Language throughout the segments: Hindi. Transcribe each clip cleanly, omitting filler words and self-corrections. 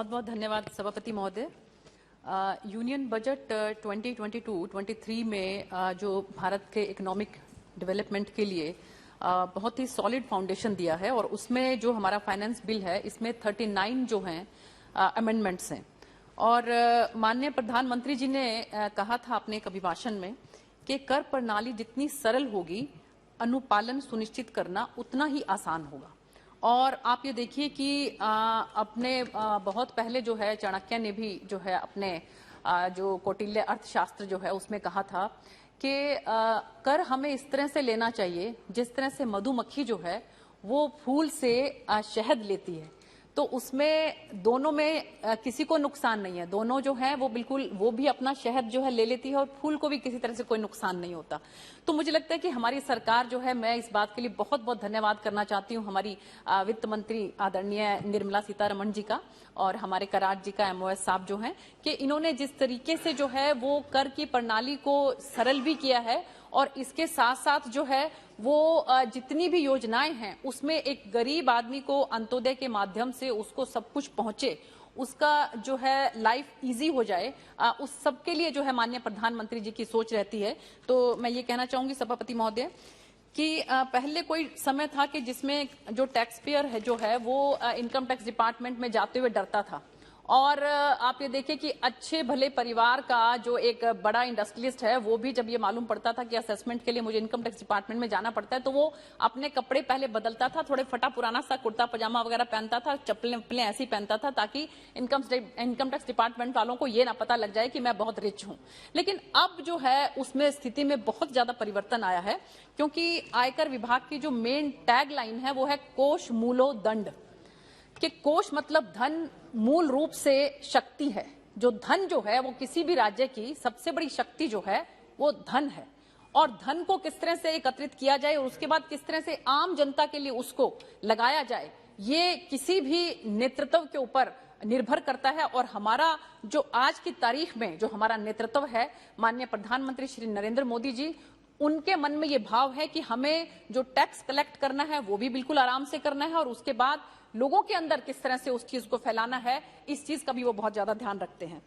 बहुत बहुत धन्यवाद सभापति महोदय। यूनियन बजट 2022-23 में जो भारत के इकोनॉमिक डेवलपमेंट के लिए बहुत ही सॉलिड फाउंडेशन दिया है और उसमें जो हमारा फाइनेंस बिल है इसमें 39 जो हैं अमेंडमेंट्स हैं। और माननीय प्रधानमंत्री जी ने कहा था अपने एक अभिभाषण में कि कर प्रणाली जितनी सरल होगी अनुपालन सुनिश्चित करना उतना ही आसान होगा। और आप ये देखिए कि अपने बहुत पहले जो है चाणक्य ने भी जो है अपने जो कौटिल्य अर्थशास्त्र जो है उसमें कहा था कि कर हमें इस तरह से लेना चाहिए जिस तरह से मधुमक्खी जो है वो फूल से शहद लेती है, तो उसमें दोनों में किसी को नुकसान नहीं है। दोनों जो है वो बिल्कुल वो भी अपना शहद जो है ले लेती है और फूल को भी किसी तरह से कोई नुकसान नहीं होता। तो मुझे लगता है कि हमारी सरकार जो है, मैं इस बात के लिए बहुत बहुत धन्यवाद करना चाहती हूँ हमारी वित्त मंत्री आदरणीय निर्मला सीतारमण जी का और हमारे करार जी का MOS साहब जो हैं कि इन्होंने जिस तरीके से जो है वो कर की प्रणाली को सरल भी किया है और इसके साथ साथ जो है वो जितनी भी योजनाएं हैं उसमें एक गरीब आदमी को अंत्योदय के माध्यम से उसको सब कुछ पहुंचे, उसका जो है लाइफ इजी हो जाए, उस सब के लिए जो है माननीय प्रधानमंत्री जी की सोच रहती है। तो मैं ये कहना चाहूंगी सभापति महोदय कि पहले कोई समय था कि जिसमें जो टैक्स पेयर है जो है वो इनकम टैक्स डिपार्टमेंट में जाते हुए डरता था। और आप ये देखिए कि अच्छे भले परिवार का जो एक बड़ा इंडस्ट्रियलिस्ट है वो भी जब ये मालूम पड़ता था कि असेसमेंट के लिए मुझे इनकम टैक्स डिपार्टमेंट में जाना पड़ता है तो वो अपने कपड़े पहले बदलता था, थोड़े फटा पुराना सा कुर्ता पजामा वगैरह पहनता था, चप्पलें ऐसी पहनता था ताकि इनकम टैक्स डिपार्टमेंट वालों को ये ना पता लग जाए कि मैं बहुत रिच हूं। लेकिन अब जो है उसमें स्थिति में बहुत ज्यादा परिवर्तन आया है, क्योंकि आयकर विभाग की जो मेन टैग लाइन है वो है कोष मूलो दंड, कि कोष मतलब धन, मूल रूप से शक्ति है। जो धन जो है वो किसी भी राज्य की सबसे बड़ी शक्ति जो है वो धन है, और धन को किस तरह से एकत्रित किया जाए और उसके बाद किस तरह से आम जनता के लिए उसको लगाया जाए, ये किसी भी नेतृत्व के ऊपर निर्भर करता है। और हमारा जो आज की तारीख में जो हमारा नेतृत्व है माननीय प्रधानमंत्री श्री नरेंद्र मोदी जी, उनके मन में ये भाव है कि हमें जो टैक्स कलेक्ट करना है वो भी बिल्कुल आराम से करना है और उसके बाद लोगों के अंदर किस तरह से उस चीज को फैलाना है, इस चीज का भी वो बहुत ज्यादा ध्यान रखते हैं।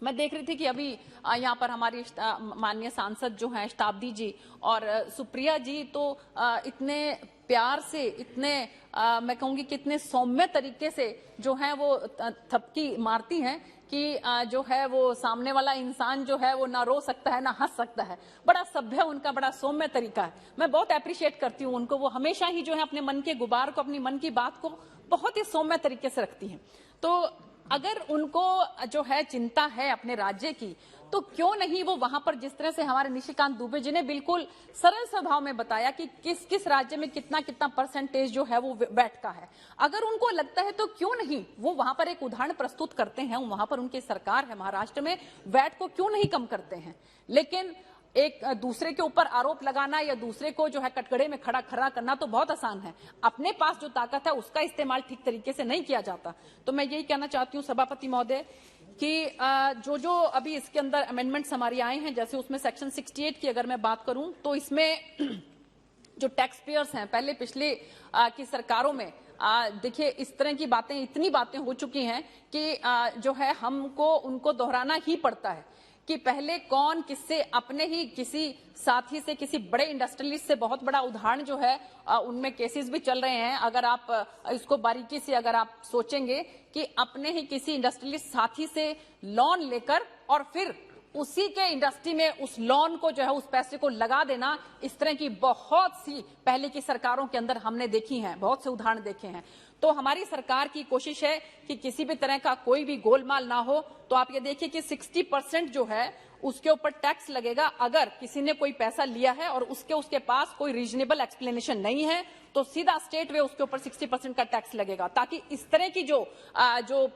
मैं देख रही थी कि अभी यहाँ पर हमारी माननीय सांसद जो हैं शताब्दी जी और सुप्रिया जी तो इतने प्यार से, इतने मैं कहूंगी कि इतने सौम्य तरीके से जो है वो थपकी मारती हैं कि जो है वो सामने वाला इंसान जो है वो ना रो सकता है ना हंस सकता है। बड़ा सभ्य उनका बड़ा सौम्य तरीका है, मैं बहुत अप्रिशिएट करती हूँ उनको। वो हमेशा ही जो है अपने मन के गुबार को, अपनी मन की बात को बहुत ही सौम्य तरीके से रखती हैं। तो अगर उनको जो है चिंता है अपने राज्य की, तो क्यों नहीं वो वहां पर जिस तरह से हमारे निशिकांत दुबे जी ने बिल्कुल सरल स्वभाव में बताया कि किस किस राज्य में कितना कितना परसेंटेज जो है वो वैट का है, अगर उनको लगता है तो क्यों नहीं वो वहां पर एक उदाहरण प्रस्तुत करते हैं। वहां पर उनकी सरकार है महाराष्ट्र में, वैट को क्यों नहीं कम करते हैं। लेकिन एक दूसरे के ऊपर आरोप लगाना या दूसरे को जो है कटघरे में खड़ा करना तो बहुत आसान है, अपने पास जो ताकत है उसका इस्तेमाल ठीक तरीके से नहीं किया जाता। तो मैं यही कहना चाहती हूँ सभापति महोदय कि जो अभी इसके अंदर अमेंडमेंट्स हमारी आए हैं, जैसे उसमें सेक्शन 68 की अगर मैं बात करूं तो इसमें जो टैक्स पेयर्स हैं, पहले पिछले की सरकारों में देखिए इस तरह की बातें, इतनी बातें हो चुकी हैं कि जो है हमको उनको दोहराना ही पड़ता है कि पहले कौन किससे, अपने ही किसी साथी से, किसी बड़े इंडस्ट्रियलिस्ट से बहुत बड़ा उदाहरण जो है उनमें केसेस भी चल रहे हैं। अगर आप इसको बारीकी से अगर आप सोचेंगे कि अपने ही किसी इंडस्ट्रियलिस्ट साथी से लोन लेकर और फिर उसी के इंडस्ट्री में उस लोन को जो है उस पैसे को लगा देना, इस तरह की बहुत सी पहले की सरकारों के अंदर हमने देखी हैं, बहुत से उदाहरण देखे हैं। तो हमारी सरकार की कोशिश है कि किसी भी तरह का कोई भी गोलमाल ना हो। तो आप ये देखिए कि 60% जो है उसके ऊपर टैक्स लगेगा अगर किसी ने कोई पैसा लिया है और उसके पास कोई रीजनेबल एक्सप्लेनेशन नहीं है, तो सीधा स्टेट वे उसके ऊपर 60% का टैक्स लगेगा, ताकि इस तरह की जो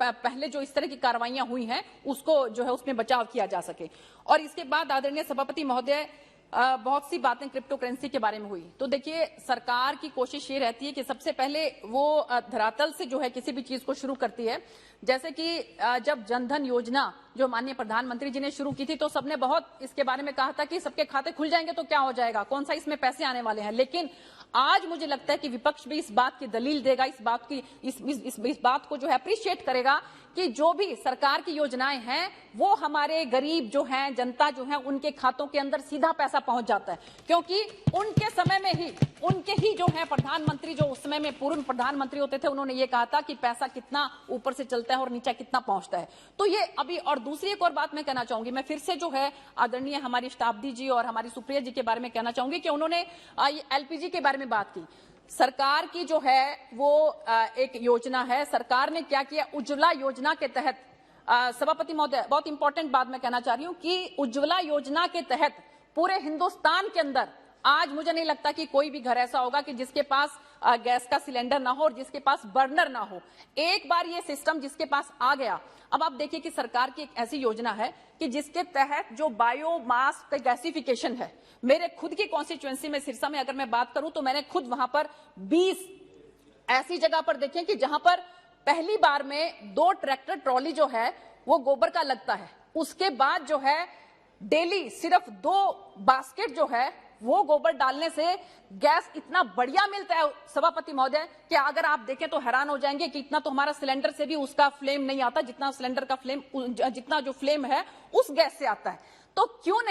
पहले जो इस तरह की कार्रवाइयां हुई हैं उसको जो है उसमें बचाव किया जा सके। और इसके बाद आदरणीय सभापति महोदय बहुत सी बातें क्रिप्टो करेंसी के बारे में हुई। तो देखिए सरकार की कोशिश ये रहती है कि सबसे पहले वो धरातल से जो है किसी भी चीज को शुरू करती है। जैसे कि जब जनधन योजना जो माननीय प्रधानमंत्री जी ने शुरू की थी तो सबने बहुत इसके बारे में कहा था कि सबके खाते खुल जाएंगे तो क्या हो जाएगा, कौन सा इसमें पैसे आने वाले हैं। लेकिन आज मुझे लगता है कि विपक्ष भी इस बात की दलील देगा, इस बात को जो है अप्रिशिएट करेगा कि जो भी सरकार की योजनाएं हैं वो हमारे गरीब जो हैं, जनता जो है, उनके खातों के अंदर सीधा पैसा पहुंच जाता है, क्योंकि उनके समय में ही उनके ही जो है प्रधानमंत्री, जो उस समय में पूर्व प्रधानमंत्री होते थे, उन्होंने ये कहा था कि पैसा कितना ऊपर से चलता है और नीचे कितना पहुंचता है। तो ये अभी, और दूसरी एक और बात मैं कहना चाहूंगी, मैं फिर से जो है आदरणीय हमारी शताब्दी जी और हमारी सुप्रिया जी के बारे में कहना चाहूंगी कि उन्होंने एलपीजी के बारे में बात की। सरकार की जो है वो एक योजना है, सरकार ने क्या किया, उज्ज्वला योजना के तहत, सभापति महोदय बहुत इंपॉर्टेंट बात मैं कहना चाह रही हूं कि उज्ज्वला योजना के तहत पूरे हिंदुस्तान के अंदर आज मुझे नहीं लगता कि कोई भी घर ऐसा होगा कि जिसके पास गैस का सिलेंडर ना हो और जिसके पास बर्नर ना हो। एक बार ये सिस्टम जिसके पास आ गया, अब आप देखिए कि सरकार की एक ऐसी योजना है कि जिसके तहत जो बायोमास का गैसिफिकेशन है, मेरे खुद की कॉन्स्टिट्यूएंसी में सिरसा में अगर मैं बात करूं तो मैंने खुद वहां पर 20 ऐसी जगह पर देखे कि जहां पर पहली बार में 2 ट्रैक्टर ट्रॉली जो है वो गोबर का लगता है, उसके बाद जो है डेली सिर्फ 2 बास्केट जो है वो गोबर डालने से गैस इतना बढ़िया मिलता है सभापति महोदय कि अगर आप देखें तो हैरान हो जाएंगे कि इतना तो हमारा सिलेंडर से भी उसका फ्लेम नहीं आता जितना सिलेंडर का फ्लेम, जितना जो फ्लेम है उस गैस से आता है। तो क्यों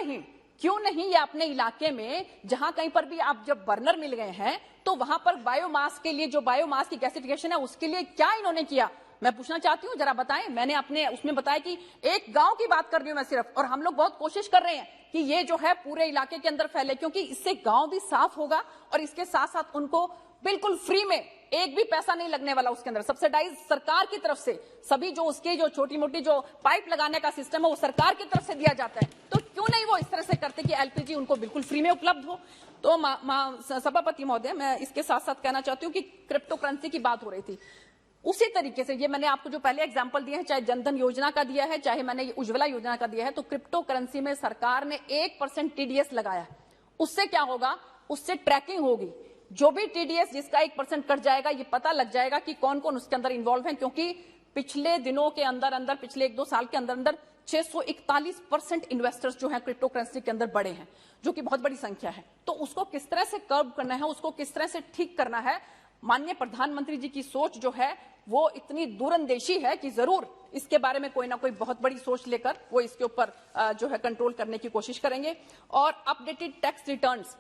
नहीं ये अपने इलाके में जहां कहीं पर भी आप जब बर्नर मिल गए हैं तो वहां पर बायोमास के लिए, जो बायोमास की गैसिफिकेशन है उसके लिए क्या इन्होंने किया, मैं पूछना चाहती हूं, जरा बताएं। मैंने अपने उसमें बताया कि एक गांव की बात कर रही हूं मैं सिर्फ, और हम लोग बहुत कोशिश कर रहे हैं कि ये जो है पूरे इलाके के अंदर फैले, क्योंकि इससे गांव भी साफ होगा और इसके साथ साथ उनको बिल्कुल फ्री में, एक भी पैसा नहीं लगने वाला उसके अंदर, सब्सिडाइज सरकार की तरफ से, सभी जो उसके जो छोटी मोटी जो पाइप लगाने का सिस्टम है वो सरकार की तरफ से दिया जाता है। तो क्यों नहीं वो इस तरह से करते कि एलपीजी उनको बिल्कुल फ्री में उपलब्ध हो। तो सभापति महोदय, मैं इसके साथ साथ कहना चाहती हूँ कि क्रिप्टो करेंसी की बात हो रही थी, उसी तरीके से ये मैंने आपको जो पहले एग्जांपल दिए हैं, चाहे जनधन योजना का दिया है, चाहे मैंने उज्ज्वला योजना का दिया है, तो क्रिप्टो करेंसी में सरकार ने 1% टीडीएस लगाया। उससे क्या होगा, उससे ट्रैकिंग होगी, जो भी टीडीएस जिसका 1% कट जाएगा ये पता लग जाएगा कि कौन कौन उसके अंदर इन्वॉल्व है, क्योंकि पिछले दिनों के अंदर पिछले 1-2 साल के अंदर 641% इन्वेस्टर्स जो है क्रिप्टो करेंसी के अंदर बढ़े हैं, जो कि बहुत बड़ी संख्या है। तो उसको किस तरह से कर्व करना है, उसको किस तरह से ठीक करना है, माननीय प्रधानमंत्री जी की सोच जो है वो इतनी दूरंदेशी है कि जरूर इसके बारे में कोई ना कोई बहुत बड़ी सोच लेकर वो इसके ऊपर जो है कंट्रोल करने की कोशिश करेंगे। और अपडेटेड टैक्स रिटर्न्स,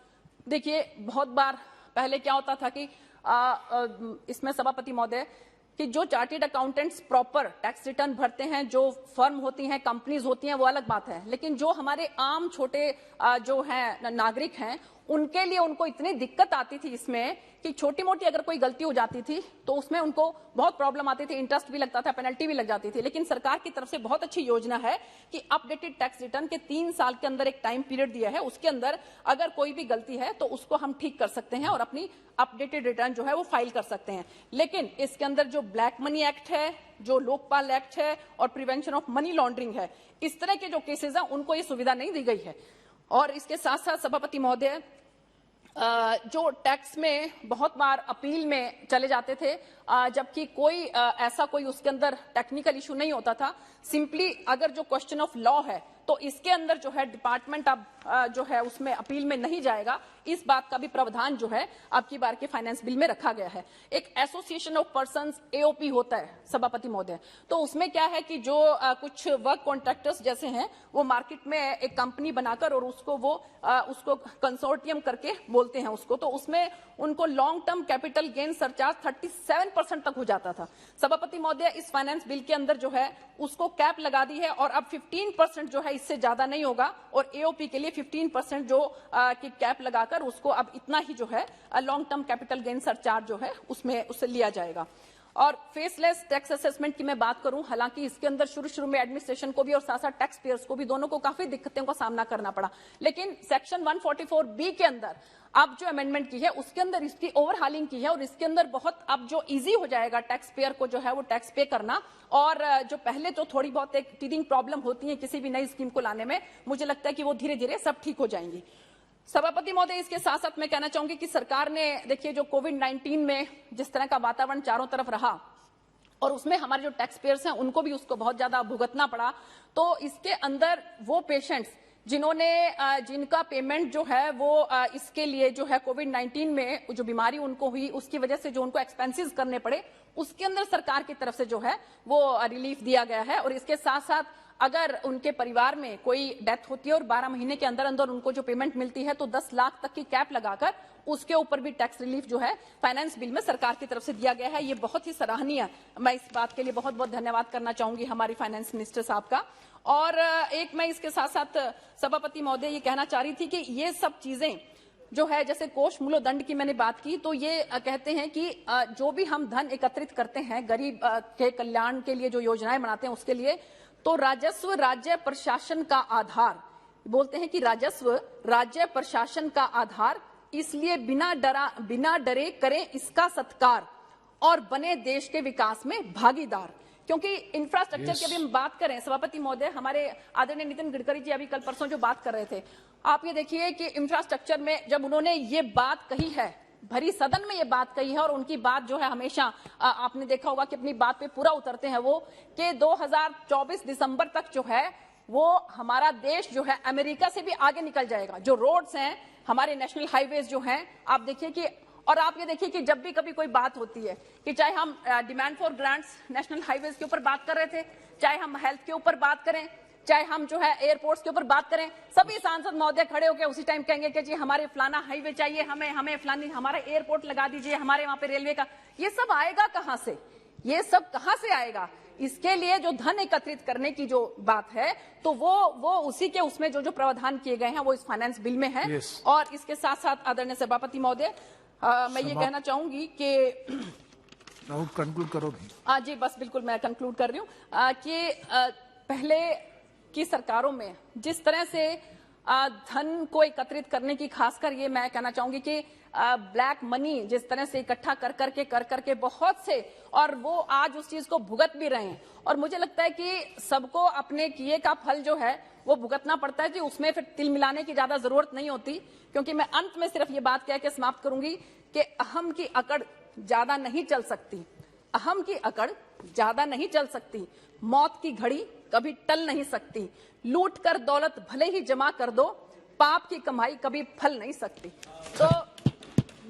देखिए बहुत बार पहले क्या होता था कि इसमें सभापति महोदय कि जो chartered accountants proper tax return भरते हैं, जो फर्म होती हैं, कंपनीज होती हैं, वो अलग बात है, लेकिन जो हमारे आम छोटे जो हैं नागरिक हैं, उनके लिए उनको इतनी दिक्कत आती थी इसमें कि छोटी मोटी अगर कोई गलती हो जाती थी तो उसमें उनको बहुत प्रॉब्लम आती थी, इंटरेस्ट भी लगता था, पेनल्टी भी लग जाती थी। लेकिन सरकार की तरफ से बहुत अच्छी योजना है कि अपडेटेड टैक्स रिटर्न के 3 साल के अंदर एक टाइम पीरियड दिया है, उसके अंदर अगर कोई भी गलती है तो उसको हम ठीक कर सकते हैं और अपनी अपडेटेड रिटर्न जो है वो फाइल कर सकते हैं। लेकिन इसके अंदर जो ब्लैक मनी एक्ट है, जो लोकपाल एक्ट है और प्रिवेंशन ऑफ मनी लॉन्ड्रिंग है, इस तरह के जो केसेस हैं उनको ये सुविधा नहीं दी गई है। और इसके साथ साथ सभापति महोदय, जो टैक्स में बहुत बार अपील में चले जाते थे, जबकि कोई ऐसा कोई उसके अंदर टेक्निकल इशू नहीं होता था, सिंपली अगर जो क्वेश्चन ऑफ लॉ है तो इसके अंदर जो है डिपार्टमेंट अब जो है उसमें अपील में नहीं जाएगा, इस बात का भी प्रावधान जो है अब की बार के फाइनेंस बिल में रखा गया है। एक एसोसिएशन ऑफ पर्संस एओपी होता है सभापति महोदय, तो उसमें क्या है कि जो कुछ वर्क कॉन्ट्रैक्टर्स जैसे हैं वो मार्केट में एक कंपनी बनाकर और उसको वो उसको कंसोर्टियम करके बोलते हैं उसको, तो उसमें उनको long term capital gain surcharge 37% तक हो जाता था। सभापति महोदय, इस फाइनेंस बिल के अंदर जो है उसको कैप लगा दी है और अब 15% जो है इससे ज्यादा नहीं होगा, और एओपी के लिए 15% जो की कैप लगाकर उसको अब इतना ही जो है long term capital gain surcharge जो है उसमें उससे लिया जाएगा। और फेसलेस टैक्स असेसमेंट की मैं बात करूं, हालांकि इसके अंदर शुरू में एडमिनिस्ट्रेशन को भी और साथ साथ टैक्स पेयर्स को भी दोनों को काफी दिक्कतों का सामना करना पड़ा, लेकिन सेक्शन 144B के अंदर अब जो अमेंडमेंट की है उसके अंदर इसकी ओवरहालिंग की है और इसके अंदर बहुत अब जो इजी हो जाएगा टैक्स पेयर को जो है वो टैक्स पे करना, और जो पहले तो थोड़ी बहुत एक टीदिंग प्रॉब्लम होती है किसी भी नई स्कीम को लाने में, मुझे लगता है कि वो धीरे धीरे सब ठीक हो जाएंगी। सभापति महोदय, इसके साथ साथ मैं कहना चाहूंगी कि सरकार ने देखिए जो कोविड-19 में जिस तरह का वातावरण चारों तरफ रहा और उसमें हमारे जो टैक्स पेयर्स हैं उनको भी उसको बहुत ज्यादा भुगतना पड़ा, तो इसके अंदर वो पेशेंट्स जिन्होंने जिनका पेमेंट जो है वो इसके लिए जो है कोविड-19 में जो बीमारी उनको हुई उसकी वजह से जो उनको एक्सपेंसेस करने पड़े, उसके अंदर सरकार की तरफ से जो है वो रिलीफ दिया गया है। और इसके साथ साथ अगर उनके परिवार में कोई डेथ होती है और 12 महीने के अंदर अंदर उनको जो पेमेंट मिलती है तो 10 लाख तक की कैप लगाकर उसके ऊपर भी टैक्स रिलीफ जो है फाइनेंस बिल में सरकार की तरफ से दिया गया है। ये बहुत ही सराहनीय है। मैं इस बात के लिए बहुत बहुत धन्यवाद करना चाहूंगी हमारी फाइनेंस मिनिस्टर साहब का। और एक मैं इसके साथ साथ सभापति महोदय ये कहना चाह रही थी कि ये सब चीजें जो है, जैसे कोष मूल्यदंड की मैंने बात की, तो ये कहते हैं कि जो भी हम धन एकत्रित करते हैं गरीब के कल्याण के लिए, जो योजनाएं बनाते हैं उसके लिए, तो राजस्व राज्य प्रशासन का आधार, बोलते हैं कि राजस्व राज्य प्रशासन का आधार, इसलिए बिना डरे करें इसका सत्कार और बने देश के विकास में भागीदार। क्योंकि इंफ्रास्ट्रक्चर की अभी हम बात करें, सभापति महोदय, हमारे आदरणीय नितिन गडकरी जी अभी कल परसों जो बात कर रहे थे, आप ये देखिए कि इंफ्रास्ट्रक्चर में जब उन्होंने ये बात कही है, भरी सदन में ये बात कही है, और उनकी बात जो है हमेशा आपने देखा होगा कि अपनी बात पे पूरा उतरते हैं वो, कि 2024 दिसंबर तक जो है वो हमारा देश जो है अमेरिका से भी आगे निकल जाएगा। जो रोड्स हैं, हमारे नेशनल हाईवेज जो हैं, आप देखिए कि, और आप ये देखिए कि जब भी कभी कोई बात होती है कि चाहे हम demand for grants national highways के ऊपर बात कर रहे थे, चाहे हम हेल्थ के ऊपर बात करें, चाहे हम जो है एयरपोर्ट्स के ऊपर बात करें, सभी सांसद महोदय खड़े होकर उसी टाइम कहेंगे कि जी हमारे फलाना हाईवे चाहिए, हमें फलानी हमारा एयरपोर्ट लगा दीजिए, हमारे वहां पे रेलवे का। ये सब आएगा कहां से? ये सब कहां से आएगा? इसके लिए जो धन एकत्रित करने की जो बात है, तो वो उसी के उसमें जो प्रावधान किए गए हैं वो इस फाइनेंस बिल में है। और इसके साथ साथ आदरणीय सभापति महोदय, मैं ये कहना चाहूंगी कि कंक्लूड करो। जी बस बिल्कुल मैं कंक्लूड कर रही हूँ कि पहले की सरकारों में जिस तरह से धन को एकत्रित करने की, खासकर ये मैं कहना चाहूंगी कि ब्लैक मनी जिस तरह से इकट्ठा कर करके बहुत से, और वो आज उस चीज को भुगत भी रहे हैं। और मुझे लगता है कि सबको अपने किए का फल जो है वो भुगतना पड़ता है कि उसमें फिर तिल मिलाने की ज्यादा जरूरत नहीं होती। क्योंकि मैं अंत में सिर्फ ये बात कह के समाप्त करूंगी कि अहम की अकड़ ज्यादा नहीं चल सकती, अहम की अकड़ ज्यादा नहीं चल सकती, मौत की घड़ी कभी टल नहीं सकती, लूट कर दौलत भले ही जमा कर दो, पाप की कमाई कभी फल नहीं सकती। तो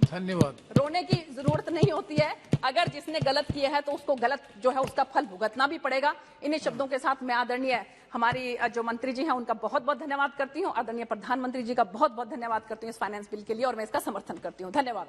धन्यवाद। रोने की जरूरत नहीं होती है, अगर जिसने गलत किया है तो उसको गलत जो है उसका फल भुगतना भी पड़ेगा। इन्हीं शब्दों के साथ मैं आदरणीय हमारी जो मंत्री जी हैं उनका बहुत बहुत धन्यवाद करती हूँ, आदरणीय प्रधानमंत्री जी का बहुत बहुत धन्यवाद करती हूँ इस फाइनेंस बिल के लिए, और मैं इसका समर्थन करती हूँ। धन्यवाद।